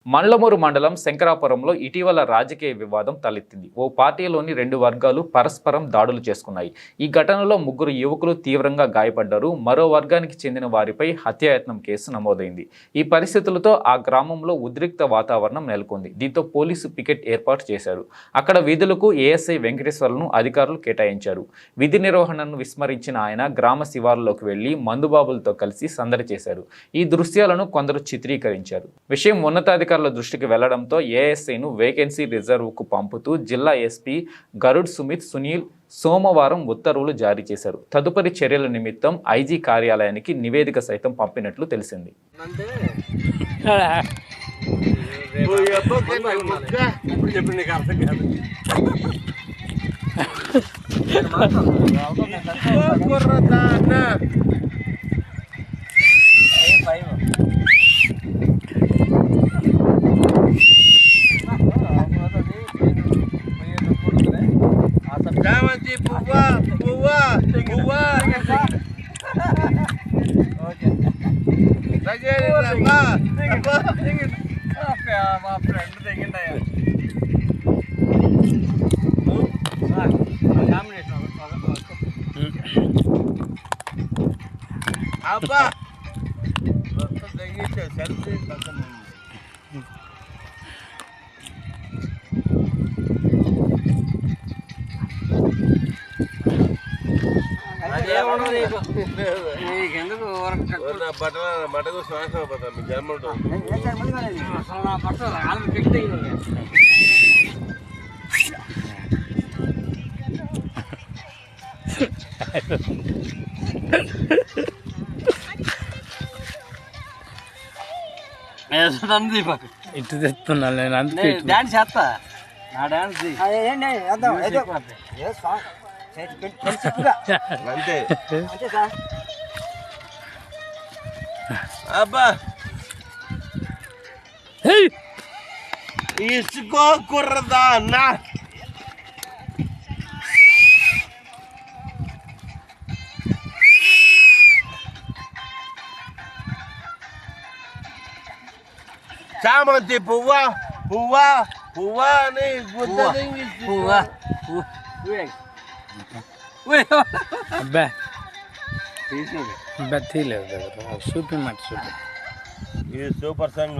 మండ్లమూరు మండలం శంకరాపురంలో ఇటీవల రాజకీయ వివాదం తలెత్తింది. ఓ పార్టీలోని రెండు వర్గాలు పరస్పరం దాడులు చేసుకున్నాయి. ఈ ఘటనలో ముగ్గురు యువకులు తీవ్రంగా గాయపడ్డారు. మరో వర్గానికి చెందిన వారిపై హత్యాయత్నం కేసు నమోదైంది. ఈ పరిస్థితులతో ఆ గ్రామంలో ఉద్రిక్త వాతావరణం నెలకొంది. దీంతో పోలీసు పికెట్ ఏర్పాటు చేశారు. అక్కడ విధులకు ఏఎస్ఐ వెంకటేశ్వర్లను అధికారులు కేటాయించారు. విధి నిర్వహణను విస్మరించిన ఆయన గ్రామ శివారులోకి వెళ్లి మందుబాబులతో కలిసి సందడి చేశారు. ఈ దృశ్యాలను కొందరు చిత్రీకరించారు. విషయం ఉన్నతాధికారుల దృష్టికి వెళ్లడంతో ఏఎస్ఐను వేకెన్సీ రిజర్వ్కు పంపుతూ జిల్లా ఎస్పీ గరుడ్ సుమిత్ సునీల్ సోమవారం ఉత్తర్వులు జారీ చేశారు. తదుపరి చర్యల నిమిత్తం ఐజీ కార్యాలయానికి నివేదిక సైతం పంపినట్లు తెలిసింది. అబ్బా బట్టలు శ్వాస మీ జన్మ ఇటు తెస్తున్నా నేను అందుకే డాన్స్ చేస్తా నా డాన్స్ అంతే అబ్బా ఇసుకో కుర్రదా అన్నా చామంతి పువ్వా పువ్వా పువ్వా అని పువ్వా అబ్బా తీయలేదు చూపి మాట చూపి ఇది సూపర్ సాంగ్.